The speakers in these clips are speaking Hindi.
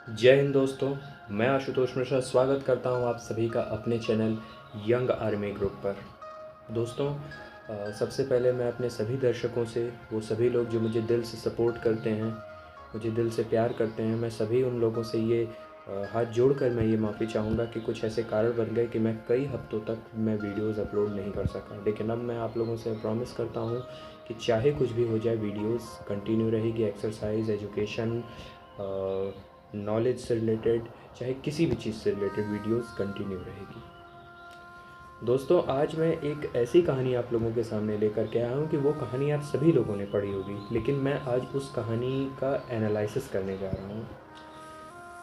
जय हिंद दोस्तों। मैं आशुतोष मिश्रा स्वागत करता हूं आप सभी का अपने चैनल यंग आर्मी ग्रुप पर। दोस्तों, सबसे पहले मैं अपने सभी दर्शकों से, वो सभी लोग जो मुझे दिल से सपोर्ट करते हैं, मुझे दिल से प्यार करते हैं, मैं सभी उन लोगों से ये हाथ जोड़कर मैं ये माफ़ी चाहूँगा कि कुछ ऐसे कारण बन गए कि मैं कई हफ्तों तक मैं वीडियोज़ अपलोड नहीं कर सका। लेकिन अब मैं आप लोगों से प्रॉमिस करता हूँ कि चाहे कुछ भी हो जाए, वीडियोज़ कंटिन्यू रहेगी। एक्सरसाइज, एजुकेशन, नॉलेज से रिलेटेड, चाहे किसी भी चीज़ से रिलेटेड वीडियोस कंटिन्यू रहेगी। दोस्तों, आज मैं एक ऐसी कहानी आप लोगों के सामने लेकर के आया हूँ कि वो कहानी आप सभी लोगों ने पढ़ी होगी, लेकिन मैं आज उस कहानी का एनालिसिस करने जा रहा हूँ।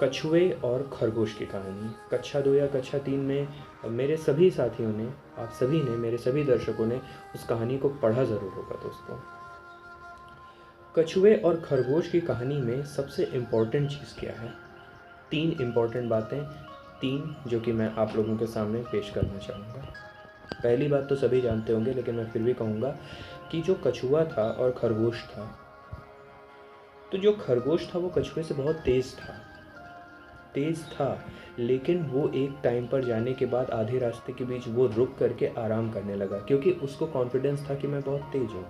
कछुए और खरगोश की कहानी। कक्षा 2 या कक्षा 3 में मेरे सभी साथियों ने, आप सभी ने, मेरे सभी दर्शकों ने उस कहानी को पढ़ा ज़रूर होगा। दोस्तों, कछुए और खरगोश की कहानी में सबसे इम्पोर्टेंट चीज़ क्या है? 3 इम्पॉर्टेंट बातें, 3 जो कि मैं आप लोगों के सामने पेश करना चाहूँगा। पहली बात तो सभी जानते होंगे, लेकिन मैं फिर भी कहूँगा कि जो कछुआ था और खरगोश था, तो जो खरगोश था वो कछुए से बहुत तेज़ था, लेकिन वो एक टाइम पर जाने के बाद आधे रास्ते के बीच वो रुक करके आराम करने लगा, क्योंकि उसको कॉन्फिडेंस था कि मैं बहुत तेज़ हूँ।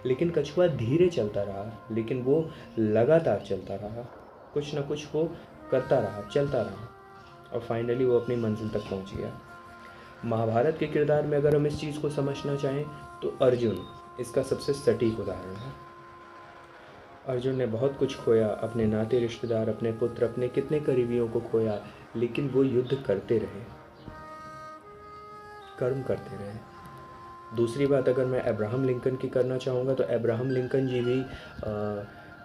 लेकिन कछुआ धीरे चलता रहा, लेकिन वो लगातार चलता रहा, कुछ ना कुछ वो करता रहा, चलता रहा, और फाइनली वो अपनी मंजिल तक पहुंच गया। महाभारत के किरदार में अगर हम इस चीज़ को समझना चाहें तो अर्जुन इसका सबसे सटीक उदाहरण है। अर्जुन ने बहुत कुछ खोया, अपने नाते रिश्तेदार, अपने पुत्र, अपने कितने करीबियों को खोया, लेकिन वो युद्ध करते रहे, कर्म करते रहे। दूसरी बात अगर मैं अब्राहम लिंकन की करना चाहूँगा तो अब्राहम लिंकन जी भी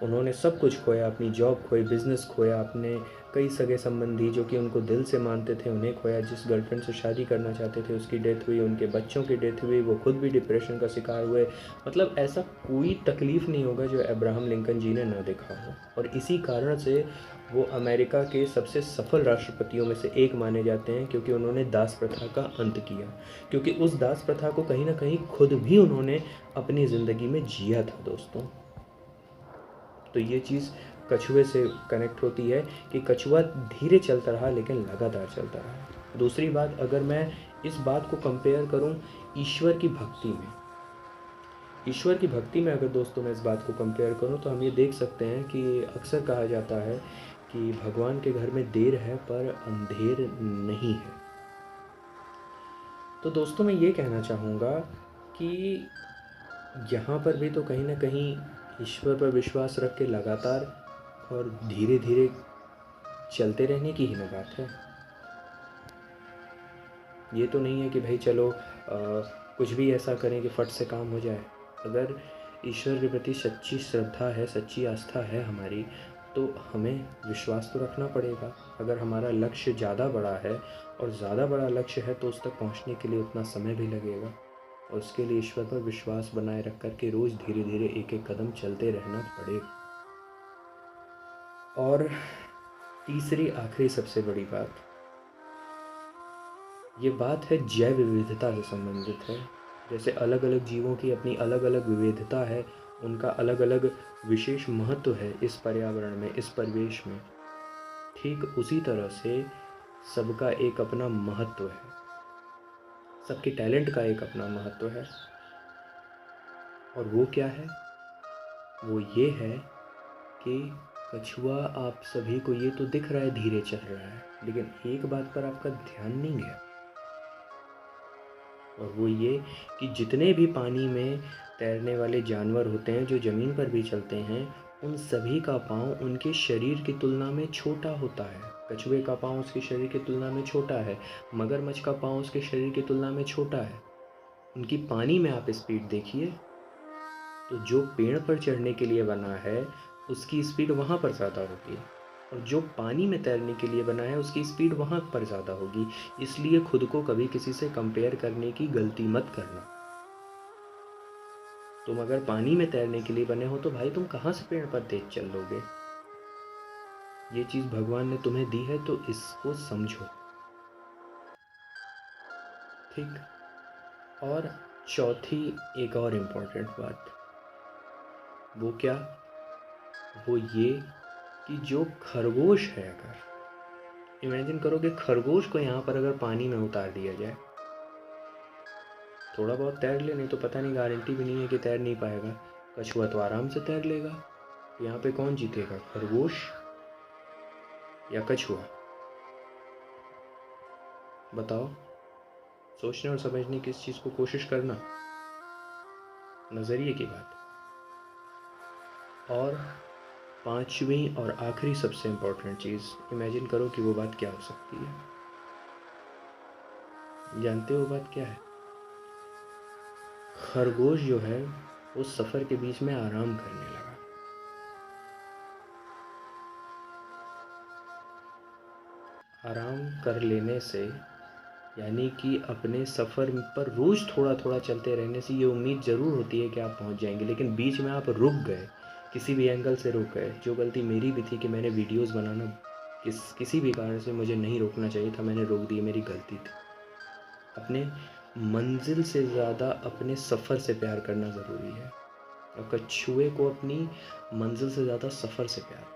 उन्होंने सब कुछ खोया, अपनी जॉब खोई, बिज़नेस खोया, अपने कई सगे संबंधी जो कि उनको दिल से मानते थे उन्हें खोया, जिस गर्लफ्रेंड से शादी करना चाहते थे उसकी डेथ हुई, उनके बच्चों की डेथ हुई, वो खुद भी डिप्रेशन का शिकार हुए। मतलब ऐसा कोई तकलीफ़ नहीं होगा जो अब्राहम लिंकन जी ने ना देखा हो, और इसी कारण से वो अमेरिका के सबसे सफल राष्ट्रपतियों में से एक माने जाते हैं, क्योंकि उन्होंने दास प्रथा का अंत किया, क्योंकि उस दास प्रथा को कहीं ना कहीं खुद भी उन्होंने अपनी ज़िंदगी में जिया था। दोस्तों, तो ये चीज़ कछुए से कनेक्ट होती है कि कछुआ धीरे चलता रहा लेकिन लगातार चलता रहा। दूसरी बात, अगर मैं इस बात को कंपेयर करूं ईश्वर की भक्ति में, ईश्वर की भक्ति में अगर दोस्तों मैं इस बात को कंपेयर करूं तो हम ये देख सकते हैं कि अक्सर कहा जाता है कि भगवान के घर में देर है पर अंधेर नहीं है। तो दोस्तों, मैं ये कहना चाहूँगा कि यहाँ पर भी तो कहीं ना कहीं ईश्वर पर विश्वास रख के लगातार और धीरे धीरे चलते रहने की ही ना बात है। ये तो नहीं है कि भाई चलो कुछ भी ऐसा करें कि फट से काम हो जाए। अगर ईश्वर के प्रति सच्ची श्रद्धा है, सच्ची आस्था है हमारी, तो हमें विश्वास तो रखना पड़ेगा। अगर हमारा लक्ष्य ज़्यादा बड़ा है और ज़्यादा बड़ा लक्ष्य है तो उस तक पहुँचने के लिए उतना समय भी लगेगा, और उसके लिए ईश्वर पर विश्वास बनाए रख कर के रोज़ धीरे धीरे एक एक कदम चलते रहना पड़ेगा। और तीसरी आखिरी सबसे बड़ी बात, ये बात है जैव विविधता से संबंधित है। जैसे अलग अलग जीवों की अपनी अलग अलग विविधता है, उनका अलग अलग विशेष महत्व है इस पर्यावरण में, इस परिवेश में, ठीक उसी तरह से सबका एक अपना महत्व है, सबके टैलेंट का एक अपना महत्व है। और वो क्या है? वो ये है कि कछुआ आप सभी को ये तो दिख रहा है धीरे चल रहा है, लेकिन एक बात पर आपका ध्यान नहीं गया, और वो ये कि जितने भी पानी में तैरने वाले जानवर होते हैं, जो ज़मीन पर भी चलते हैं, उन सभी का पाँव उनके शरीर की तुलना में छोटा होता है। कछुए का पाँव उसके शरीर की तुलना में छोटा है, मगरमच्छ का पाँव उसके शरीर की तुलना में छोटा है। उनकी पानी में आप स्पीड देखिए, तो जो पेड़ पर चढ़ने के लिए बना है उसकी स्पीड वहाँ पर ज़्यादा होगी, और जो पानी में तैरने के लिए बना है उसकी स्पीड वहाँ पर ज़्यादा होगी। इसलिए खुद को कभी किसी से कंपेयर करने की गलती मत करना। तुम अगर पानी में तैरने के लिए बने हो तो भाई तुम कहाँ से पेड़ पर तेज चल लोगे? ये चीज़ भगवान ने तुम्हें दी है तो इसको समझो, ठीक? और चौथी एक और इम्पोर्टेंट बात, वो क्या? वो ये कि जो खरगोश है, अगर इमेजिन करो कि खरगोश को यहाँ पर अगर पानी में उतार दिया जाए, थोड़ा बहुत तैर ले, नहीं तो पता नहीं, गारंटी भी नहीं है कि तैर नहीं पाएगा। कछुआ तो आराम से तैर लेगा। यहाँ पे कौन जीतेगा, खरगोश या कछुआ? बताओ। सोचने और समझने की इस चीज़ को कोशिश करना, नज़रिए की बात। और पांचवी और आखिरी सबसे इम्पोर्टेंट चीज़, इमेजिन करो कि वो बात क्या हो सकती है। जानते हो वो बात क्या है? खरगोश जो है उस सफ़र के बीच में आराम करने लगा। आराम कर लेने से, यानी कि अपने सफ़र पर रोज़ थोड़ा थोड़ा चलते रहने से ये उम्मीद ज़रूर होती है कि आप पहुंच जाएंगे, लेकिन बीच में आप रुक गए, किसी भी एंगल से रुक गए। जो गलती मेरी भी थी कि मैंने वीडियोस बनाना किसी भी कारण से मुझे नहीं रोकना चाहिए था, मैंने रोक दी, मेरी गलती थी। अपने मंजिल से ज़्यादा अपने सफ़र से प्यार करना ज़रूरी है, और कछुए को अपनी मंजिल से ज़्यादा सफ़र से प्यार